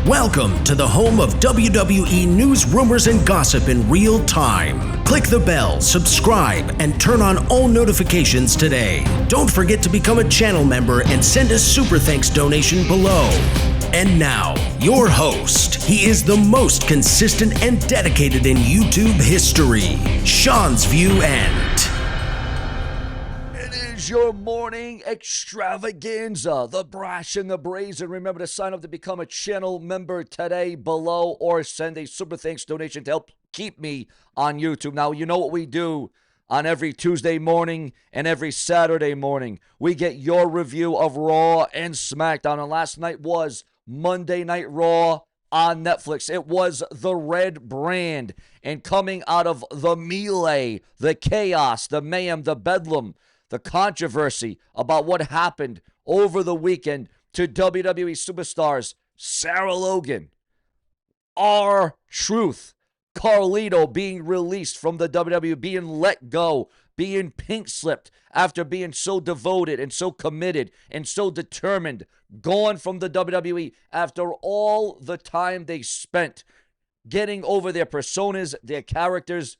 Welcome to the home of WWE news, rumors, and gossip in real time. Click the bell, subscribe, and turn on all notifications today. Don't forget to become a channel member and send a super thanks donation below. And now, your host. He is the most consistent and dedicated in YouTube history, Seanzviewent. Your morning extravaganza, the brash and the brazen. Remember to sign up to become a channel member today below, or send a super thanks donation to help keep me on YouTube. Now, you know what we do on every Tuesday morning and every Saturday morning. We get your review of Raw and SmackDown, and last night was Monday Night Raw on Netflix. It was the red brand, and coming out of the melee, the chaos, the mayhem, the bedlam, the controversy about what happened over the weekend to WWE superstars Sarah Logan, R-Truth, Carlito being released from the WWE, being let go, being pink-slipped after being so devoted and so committed and so determined, gone from the WWE after all the time they spent getting over their personas, their characters.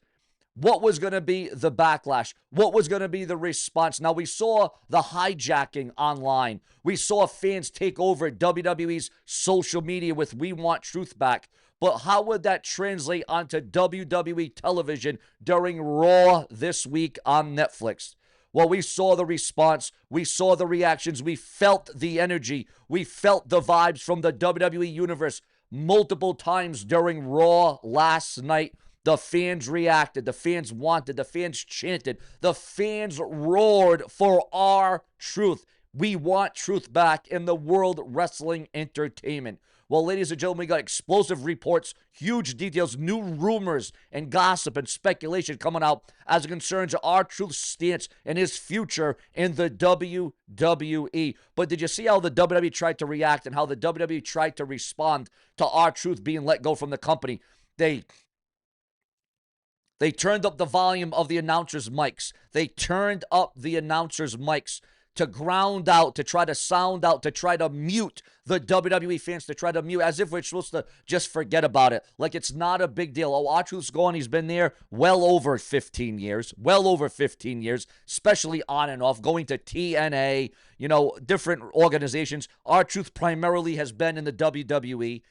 What was going to be the backlash? What was going to be the response? Now, we saw the hijacking online. We saw fans take over WWE's social media with "We Want Truth Back." But how would that translate onto WWE television during Raw this week on Netflix? Well, we saw the response. We saw the reactions. We felt the energy. We felt the vibes from the WWE Universe multiple times during Raw last night. The fans reacted, the fans wanted, the fans chanted, the fans roared for R-Truth. We want truth back in the World Wrestling Entertainment. Well, ladies and gentlemen, we got explosive reports, huge details, new rumors and gossip and speculation coming out as it concerns R-Truth's stance and his future in the WWE. But did you see how the WWE tried to react and how the WWE tried to respond to R-Truth being let go from the company? They turned up the volume of the announcers' mics. They turned up the announcers' mics to ground out, to try to sound out, to try to mute the WWE fans, to try to mute, as if we're supposed to just forget about it. Like it's not a big deal. Oh, R-Truth's gone. He's been there well over 15 years, especially on and off, going to TNA, different organizations. R-Truth primarily has been in the WWE.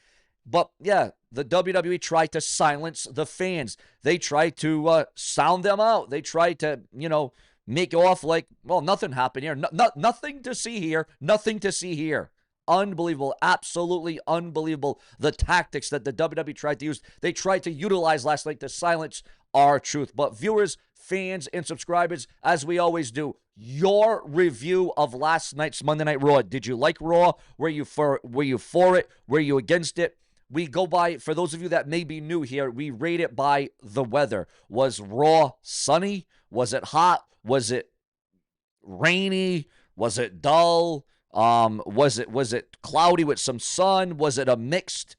But, yeah, the WWE tried to silence the fans. They tried to sound them out. They tried to, make off like, well, nothing happened here. Nothing to see here. Nothing to see here. Unbelievable. Absolutely unbelievable. The tactics that the WWE tried to use. They tried to utilize last night to silence R-Truth. But viewers, fans, and subscribers, as we always do, your review of last night's Monday Night Raw. Did you like Raw? Were you for it? Were you against it? We go by, for those of you that may be new here, we rate it by the weather. Was Raw sunny? Was it hot? Was it rainy? Was it dull? Was it cloudy with some sun? Was it a mixed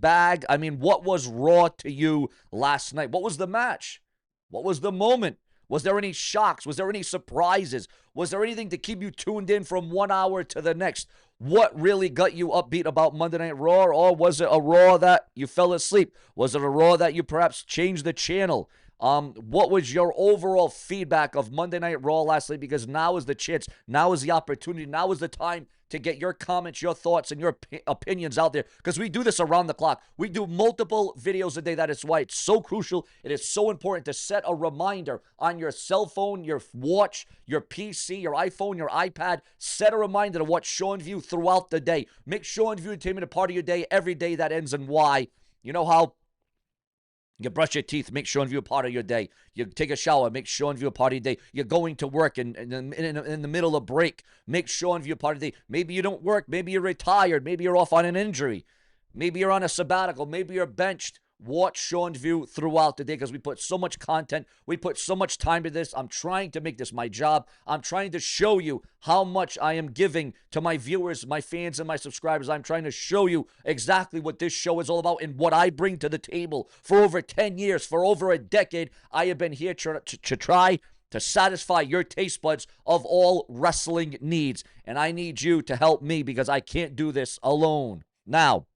bag? I mean, what was Raw to you last night? What was the match? What was the moment? Was there any shocks? Was there any surprises? Was there anything to keep you tuned in from 1 hour to the next? What really got you upbeat about Monday Night Raw? Or was it a Raw that you fell asleep? Was it a Raw that you perhaps changed the channel? What was your overall feedback of Monday Night Raw last night? Because now is the chance, now is the opportunity, now is the time to get your comments, your thoughts, and your opinions out there, because we do this around the clock. We do multiple videos a day. That is why it's so crucial. It is so important to set a reminder on your cell phone, your watch, your PC, your iPhone, your iPad. Set a reminder to watch Seanzview throughout the day. Make Seanzview Entertainment a part of your day every day that ends in Y. You know how you brush your teeth, make Seanzview a part of your day. You take a shower, make Seanzview a part of your day. You're going to work in the middle of break, make Seanzview a part of the day. Maybe you don't work, maybe you're retired, maybe you're off on an injury, maybe you're on a sabbatical, maybe you're benched. Watch Seanzview throughout the day because we put so much content. We put so much time to this. I'm trying to make this my job. I'm trying to show you how much I am giving to my viewers, my fans, and my subscribers. I'm trying to show you exactly what this show is all about and what I bring to the table. For over 10 years, for over a decade, I have been here to try to satisfy your taste buds of all wrestling needs. And I need you to help me because I can't do this alone. Now,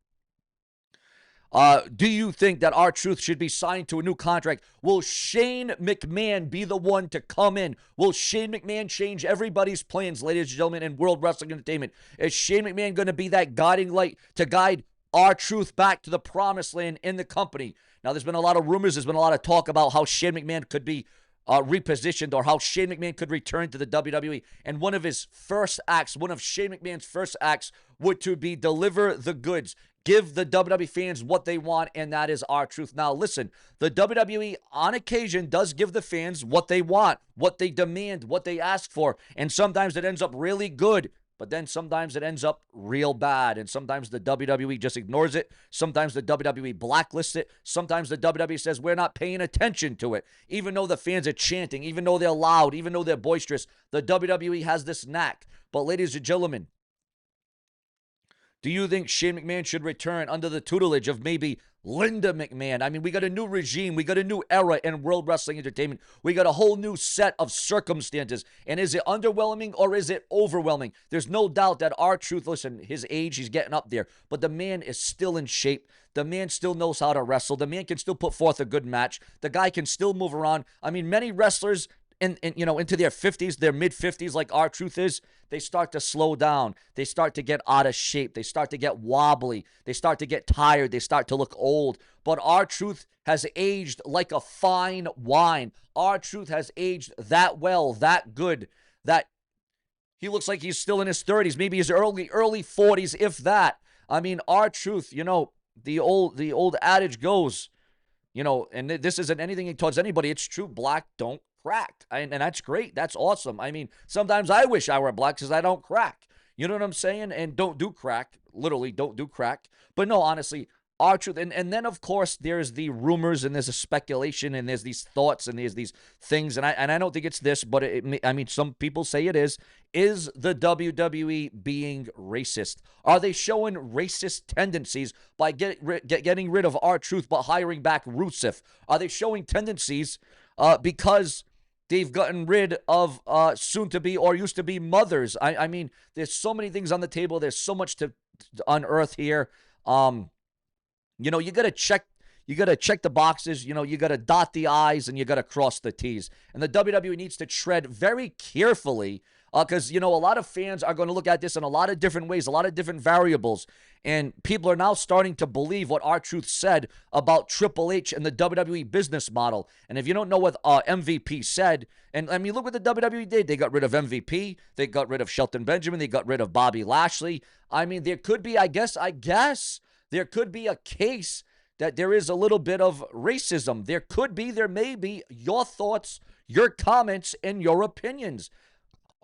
Do you think that R-Truth should be signed to a new contract? Will Shane McMahon be the one to come in? Will Shane McMahon change everybody's plans, ladies and gentlemen, in World Wrestling Entertainment? Is Shane McMahon going to be that guiding light to guide R-Truth back to the promised land in the company? Now, there's been a lot of rumors. There's been a lot of talk about how Shane McMahon could be repositioned, or how Shane McMahon could return to the WWE. And one of Shane McMahon's first acts would to be deliver the goods. Give the WWE fans what they want, and that is R-Truth. Now, listen, the WWE on occasion does give the fans what they want, what they demand, what they ask for. And sometimes it ends up really good, but then sometimes it ends up real bad. And sometimes the WWE just ignores it. Sometimes the WWE blacklists it. Sometimes the WWE says we're not paying attention to it. Even though the fans are chanting, even though they're loud, even though they're boisterous, the WWE has this knack. But ladies and gentlemen, do you think Shane McMahon should return under the tutelage of maybe Linda McMahon? I mean, we got a new regime. We got a new era in World Wrestling Entertainment. We got a whole new set of circumstances. And is it underwhelming or is it overwhelming? There's no doubt that R-Truth, listen, his age, he's getting up there. But the man is still in shape. The man still knows how to wrestle. The man can still put forth a good match. The guy can still move around. I mean, many wrestlers into their 50s, their mid-50s, like R-Truth is, they start to slow down. They start to get out of shape. They start to get wobbly. They start to get tired. They start to look old. But R-Truth has aged like a fine wine. R-Truth has aged that well, that good, that he looks like he's still in his 30s, maybe his early 40s, if that. I mean, R-Truth, the old adage goes, and this isn't anything towards anybody. It's true. Black don't crack. And that's great. That's awesome. I mean, sometimes I wish I were black because I don't crack. You know what I'm saying? And don't do crack. Literally, don't do crack. But no, honestly, R-Truth. And then, of course, there's the rumors and there's a speculation and there's these thoughts and there's these things. And I don't think it's this, but some people say it is. Is the WWE being racist? Are they showing racist tendencies by getting rid of R-Truth but hiring back Rusev? Are they showing tendencies because they've gotten rid of soon-to-be or used-to-be mothers? I mean, there's so many things on the table. There's so much to unearth here. You got to check. You got to check the boxes. You got to dot the I's and you got to cross the T's. And the WWE needs to tread very carefully because, a lot of fans are going to look at this in a lot of different ways, a lot of different variables. And people are now starting to believe what R-Truth said about Triple H and the WWE business model. And if you don't know what MVP said, and I mean, look what the WWE did. They got rid of MVP. They got rid of Shelton Benjamin. They got rid of Bobby Lashley. I mean, there could be, I guess, there could be a case that there is a little bit of racism. There may be. Your thoughts, your comments, and your opinions.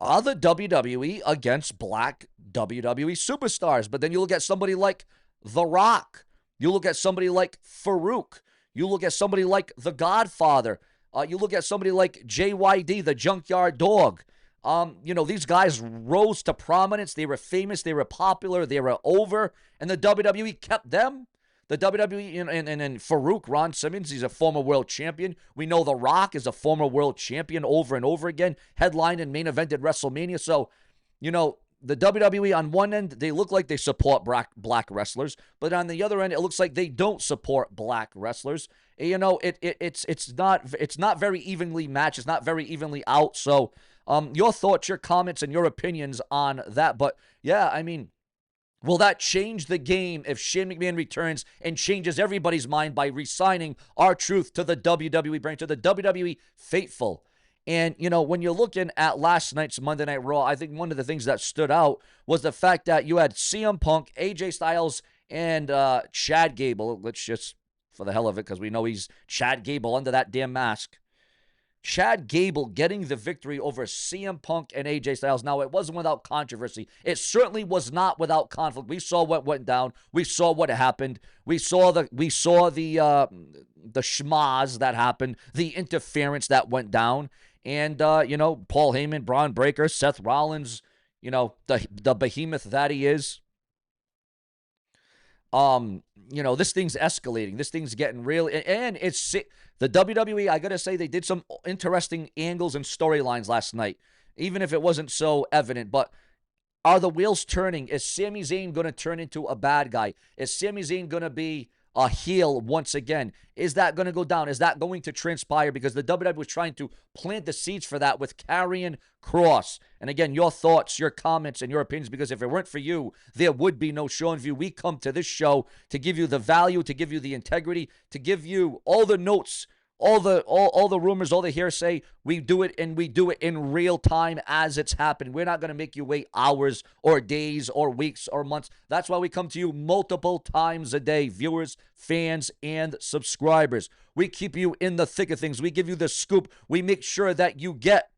Are the WWE against black WWE superstars? But then you look at somebody like The Rock. You look at somebody like Farouk. You look at somebody like The Godfather. You look at somebody like JYD, the Junkyard Dog. These guys rose to prominence. They were famous. They were popular. They were over. And the WWE kept them. The WWE and Farouk, Ron Simmons, he's a former world champion. We know The Rock is a former world champion over and over again, headlined and main evented WrestleMania. So, the WWE on one end, they look like they support black wrestlers, but on the other end, it looks like they don't support black wrestlers. It's not very evenly matched. It's not very evenly out. So, your thoughts, your comments, and your opinions on that. But yeah, I mean, will that change the game if Shane McMahon returns and changes everybody's mind by re-signing R-Truth to the WWE brand, to the WWE faithful? And, when you're looking at last night's Monday Night Raw, I think one of the things that stood out was the fact that you had CM Punk, AJ Styles, and Chad Gable. Let's just, for the hell of it, because we know he's Chad Gable under that damn mask. Chad Gable getting the victory over CM Punk and AJ Styles. Now, it wasn't without controversy. It certainly was not without conflict. We saw what went down. We saw what happened. We saw the schmaz that happened, the interference that went down. And, Paul Heyman, Braun Breaker, Seth Rollins, the behemoth that he is. This thing's escalating. This thing's getting real. And it's the WWE, I got to say, they did some interesting angles and storylines last night, even if it wasn't so evident. But are the wheels turning? Is Sami Zayn going to turn into a bad guy? Is Sami Zayn going to be a heel once again. Is that going to go down? Is that going to transpire? Because the WWE was trying to plant the seeds for that with Karrion Kross. And again, your thoughts, your comments, and your opinions, because if it weren't for you, there would be no Seanzview. We come to this show to give you the value, to give you the integrity, to give you all the notes, all the rumors, all the hearsay. We do it, and we do it in real time as it's happening. We're not going to make you wait hours or days or weeks or months. That's why we come to you multiple times a day, viewers, fans, and subscribers. We keep you in the thick of things. We give you the scoop. We make sure that you get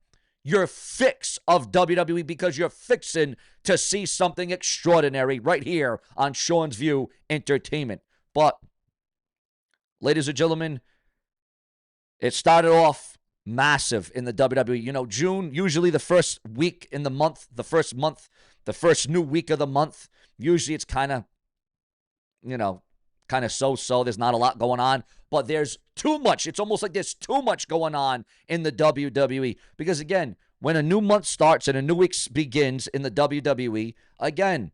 your fix of WWE, because you're fixing to see something extraordinary right here on Seanzview Entertainment. But, ladies and gentlemen, it started off massive in the WWE. You know, June, usually the first week in the month, the first new week of the month, usually it's kind of, so-so. There's not a lot going on, but there's too much. It's almost like there's too much going on in the WWE. Because, again, when a new month starts and a new week begins in the WWE, again,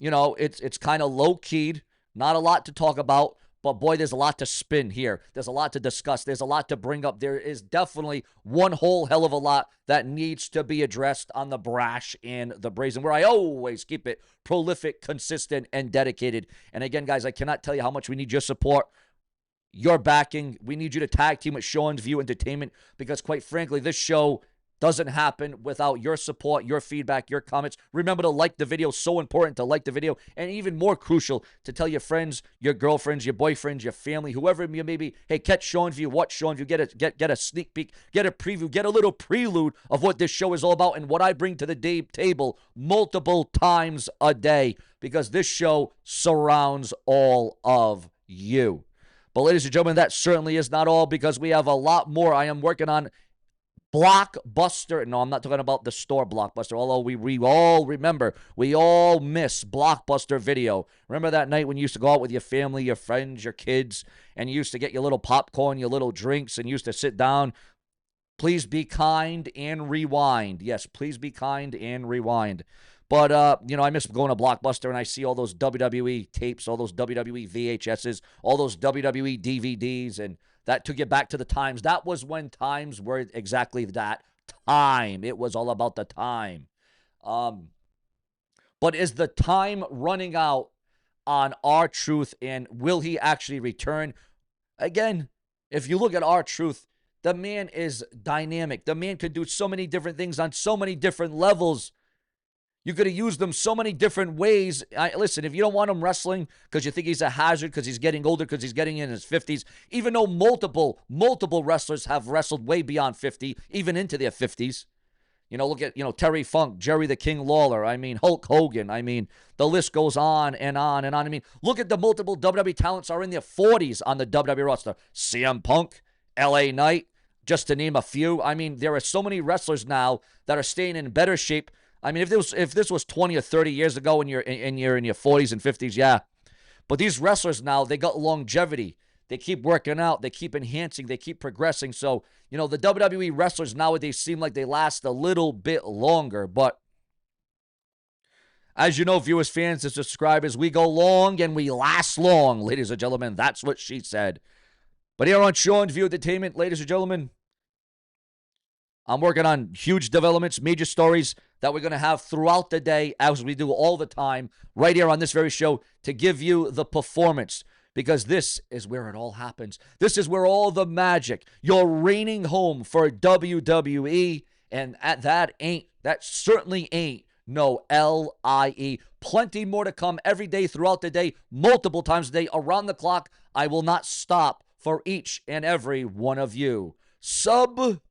it's kind of low-keyed, not a lot to talk about. But, boy, there's a lot to spin here. There's a lot to discuss. There's a lot to bring up. There is definitely one whole hell of a lot that needs to be addressed on the brash and the brazen, where I always keep it prolific, consistent, and dedicated. And, again, guys, I cannot tell you how much we need your support, your backing. We need you to tag team with Seanzviewent Entertainment, because, quite frankly, this show doesn't happen without your support, your feedback, your comments. Remember to like the video. So important to like the video. And even more crucial, to tell your friends, your girlfriends, your boyfriends, your family, whoever you may be, hey, catch Seanzview, watch Seanzview, get a sneak peek, get a preview, get a little prelude of what this show is all about and what I bring to the table multiple times a day, because this show surrounds all of you. But, ladies and gentlemen, that certainly is not all, because we have a lot more. I am working on Blockbuster. No, I'm not talking about the store Blockbuster, although we all remember, we all miss Blockbuster Video. Remember that night when you used to go out with your family, your friends, your kids, and you used to get your little popcorn, your little drinks, and you used to sit down? Please be kind and rewind. Yes, please be kind and rewind. But, I miss going to Blockbuster, and I see all those WWE tapes, all those WWE VHSs, all those WWE DVDs, and that took you back to the times. That was when times were exactly that, time. It was all about the time. But is the time running out on R-Truth, and will he actually return? Again, if you look at R-Truth, the man is dynamic. The man could do so many different things on so many different levels. You could have used them so many different ways. Listen, if you don't want him wrestling because you think he's a hazard, because he's getting older, because he's getting in his 50s, even though multiple wrestlers have wrestled way beyond 50, even into their 50s. Look at, Terry Funk, Jerry the King Lawler, Hulk Hogan. The list goes on and on and on. Look at the multiple WWE talents are in their 40s on the WWE roster. CM Punk, LA Knight, just to name a few. There are so many wrestlers now that are staying in better shape. If this was 20 or 30 years ago and you're in your 40s and 50s, yeah. But these wrestlers now, they got longevity. They keep working out. They keep enhancing. They keep progressing. So, the WWE wrestlers nowadays seem like they last a little bit longer. But as you know, viewers, fans, and subscribers, we go long and we last long, ladies and gentlemen. That's what she said. But here on Seanzviewent Entertainment, ladies and gentlemen, I'm working on huge developments, major stories that we're going to have throughout the day, as we do all the time, right here on this very show, to give you the performance. Because this is where it all happens. This is where all the magic, your reigning home for WWE, and that certainly ain't no LIE. Plenty more to come every day throughout the day, multiple times a day, around the clock. I will not stop for each and every one of you. Subscribe.